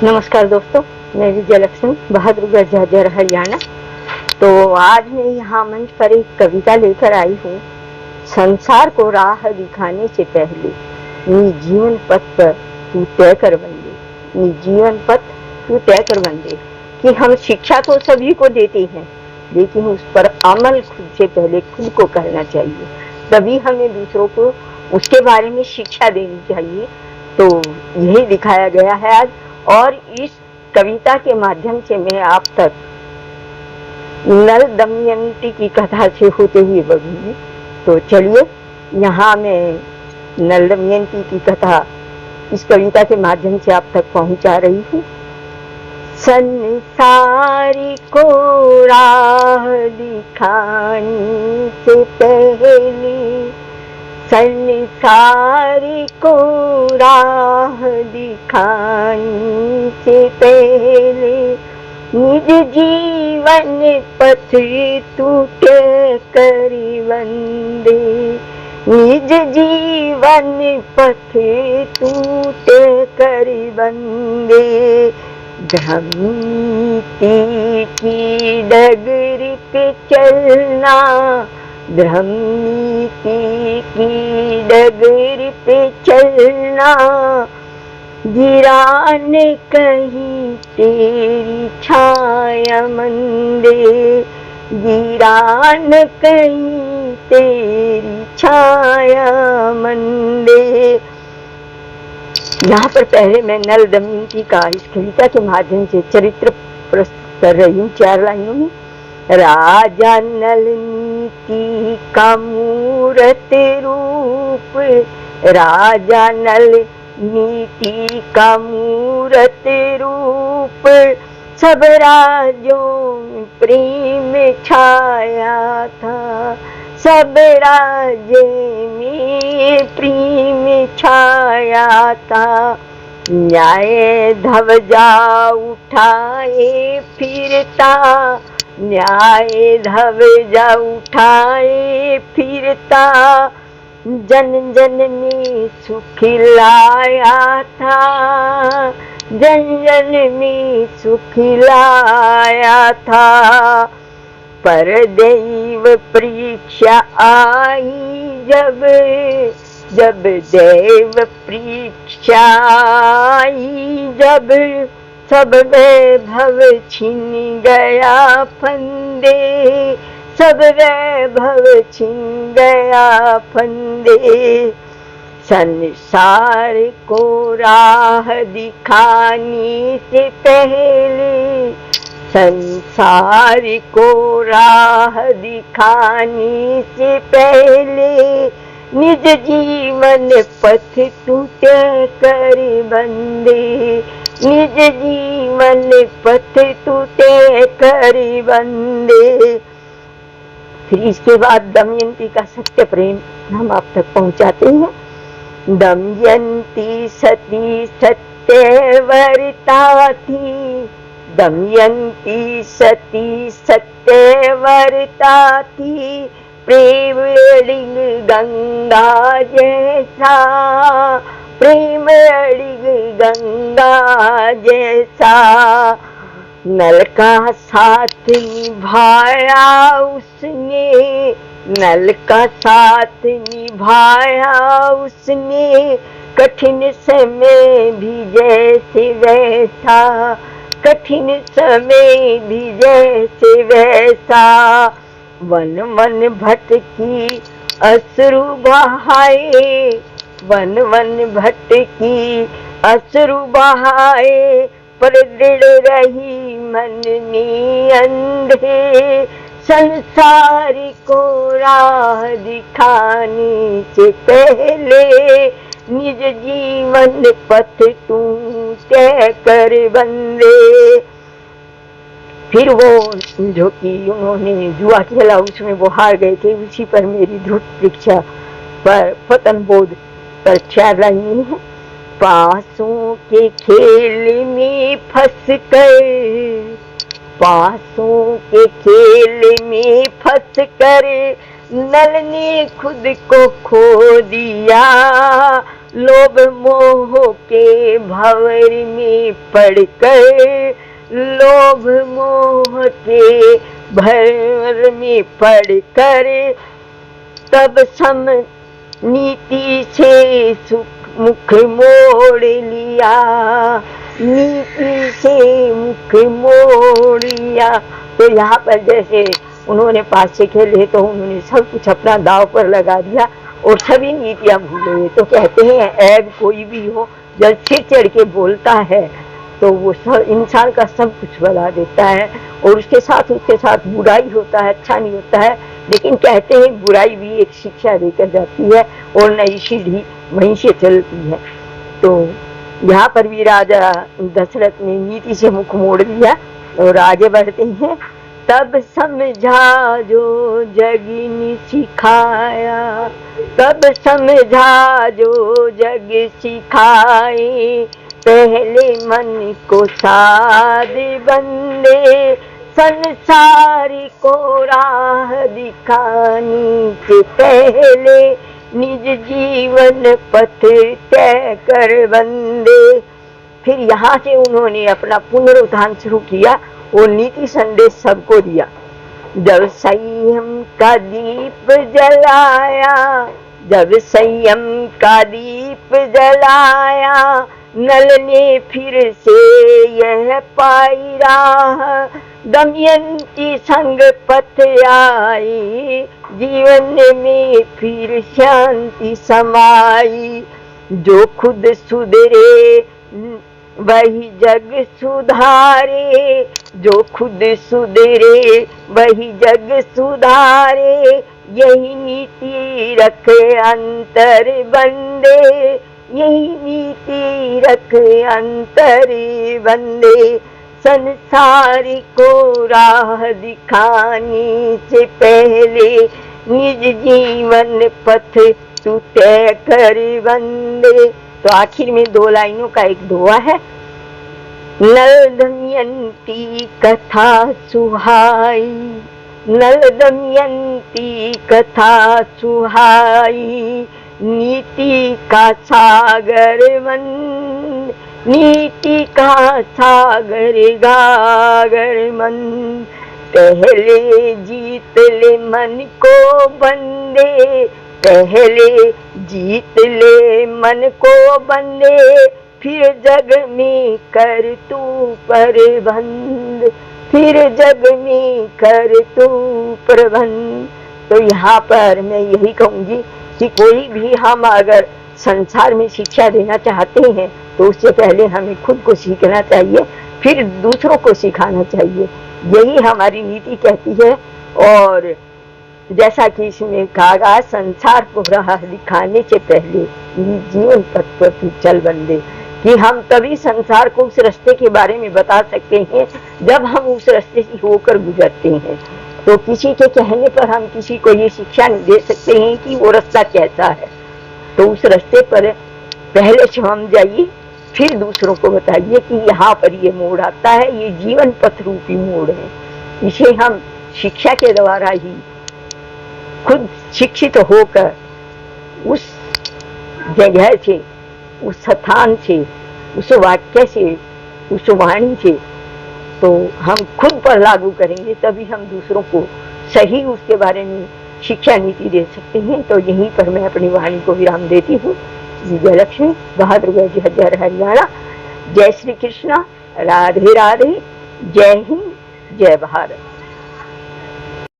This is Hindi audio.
नमस्कार दोस्तों, मैं विजयलक्ष्मी बहादुरगढ़ झज्जर हरियाणा। तो आज मैं यहाँ मंच पर एक कविता लेकर आई हूँ। संसार को राह दिखाने से पहले निज जीवन पथ पर तू तय कर बंदे, निज जीवन पथ तू तय कर बंदे। कि हम शिक्षा तो सभी को देते हैं, लेकिन उस पर अमल खुद से पहले खुद को करना चाहिए, तभी हमें दूसरों को उसके बारे में शिक्षा देनी चाहिए। तो यही दिखाया गया है आज, और इस कविता के माध्यम से मैं आप तक नल दमयंती की कथा से होते हुए बढ़ूंगी। तो चलिए, यहाँ मैं नल दमयंती की कथा इस कविता के माध्यम से आप तक पहुंचा रही हूँ। संसार को राह दिखाने से पहले, संसार को राह दिखाने से पहले निज जीवन पथ तू तय कर बंदे, निज जीवन पथ तू तय कर बंदे। भ्रांति की डगर पे चलना, भ्रांति की डगर पे चलना, गिरा न कहीं तेरी छाया मंदे, गिरा न कहीं तेरी छाया मंदे। यहाँ पर पहले मैं नल दमयंती का इस कविता के माध्यम से चरित्र प्रस्तुत कर रही हूँ 4 लाइनों में। राजा नल नीति का मूरत रूप, राजा नल नीति का मूरत रूप, सब राज्यों में प्रेम छाया था, सब राज्य में प्रेम छाया था। न्याय ध्वजा उठाए फिरता, न्याय ध्वजा उठाए फिरता, जन जन में सुख लाया था, जन जन में सुख लाया था। पर दैव परीक्षा आई जब, जब दैव परीक्षा आई जब, सब वैभव छिन गया फंदे, सब वैभव छिन गया फंदे। संसार को राह दिखाने से पहले, संसार को राह दिखाने से पहले निज जीवन पथ तू तय कर बंदे, निज जीवन पथ तू तय कर बंदे। फिर इसके बाद दमयंती का सत्य प्रेम हम आप तक पहुंचाते हैं। दमयंती सती सत्यवर्ता थी, दमयंती सती सत्यवर्ता थी, प्रेम अड़िग गंगा जैसा, प्रेम अड़िग गंगा जैसा। नल का साथ निभाया उसने, नल का साथ निभाया उसने, कठिन समय भी जैसे वैसा, कठिन समय भी जैसे वैसा। वन वन भटकी अश्रु बहाए, वन वन भटकी अश्रु बहाए, पर दृढ़ रही मन में अंधे। संसार को राह दिखाने से पहले निज जीवन पथ तू तय कर बंदे। फिर वो जो कि उन्होंने जुआ खेला उसमें वो हार गए थे, उसी पर मेरी ध्रुव परीक्षा पर पतन बोध पर 4 लाइनें हैं। पासों के खेल में फंस कर, पासों के खेल में फंस कर, नल ने खुद को खो दिया, लोभ मोह के भंवर में पड़कर, लोभ मोह के भंवर में पड़कर, तब सम नीति से सुख मुख मोड़ लिया, नीति से मुख मोड़ लिया। तो यहाँ पर जैसे उन्होंने पासे खेले तो उन्होंने सब कुछ अपना दाव पर लगा दिया और सभी नीतियां भूल गए। तो कहते हैं ऐब कोई भी हो जब सिर चढ़ के बोलता है तो वो सब इंसान का सब कुछ बता देता है, और उसके साथ बुराई होता है, अच्छा नहीं होता है। लेकिन कहते हैं बुराई भी एक शिक्षा देकर जाती है और नई सीढ़ी वहीं से चलती है। तो यहाँ पर भी राजा दशरथ ने नीति से मुख मोड़ दिया और आगे बढ़ते हैं। तब समझा जो जग ने सिखाया, तब समझा जो जग सिखाए, पहले मन को साध बंदे, संसार को राह दिखाने के पहले, निज जीवन पथ तय कर बंदे। फिर यहाँ से उन्होंने अपना पुनरुत्थान शुरू किया और नीति संदेश सबको दिया। जब संयम का दीप जलाया, जब संयम का दीप जलाया, नल ने फिर से यह पाई राह, दमयंती संग पथ आई, जीवन में फिर शांति समाई। जो खुद सुधरे वही जग सुधारे, जो खुद सुधरे वही जग सुधारे, यही नीति रखे अंतर बंदे, यही नीति रखे अंतर बंदे। संसार को राह दिखाने से पहले, निज जीवन पथ तू तय कर बंदे। तो आखिर में 2 लाइनों का एक दोहा है। नल दमयंती कथा सुहाई, नल दमयंती कथा सुहाई, नीति का सागर मन, नीति का सागर गागर मन। पहले जीत ले मन को बंदे, पहले जीत ले मन को बंदे, फिर जग में कर तू प्रबंध, फिर जग में कर तू प्रबंध। तो यहाँ पर मैं यही कहूँगी कि कोई भी हम अगर संसार में शिक्षा देना चाहते हैं तो उससे पहले हमें खुद को सीखना चाहिए, फिर दूसरों को सिखाना चाहिए। यही हमारी नीति कहती है। और जैसा कि इसमें कहा, संसार को राह दिखाने से पहले जीवन पथ पर तू चल बंदे, कि हम तभी संसार को उस रास्ते के बारे में बता सकते हैं जब हम उस रास्ते से होकर गुजरते हैं। तो किसी के कहने पर हम किसी को ये शिक्षा नहीं दे सकते हैं कि वो रास्ता कैसा है। तो उस रास्ते पर पहले स्वयं जाइए, फिर दूसरों को बताइए कि यहाँ पर ये मोड़ आता है, ये जीवन पथ रूपी मोड़ है। इसे हम शिक्षा के द्वारा ही खुद शिक्षित होकर उस जगह से, उस स्थान से, उस वाक्य से, उस वाणी से तो हम खुद पर लागू करेंगे, तभी हम दूसरों को सही उसके बारे में शिक्षा नीति दे सकते हैं। तो यहीं पर मैं अपनी वाणी को विराम देती हूँ। विजयलक्ष्मी, बहादुरगढ़ जहर हरियाणा। जय श्री कृष्णा, राधे राधे, जय हिंद, जय भारत।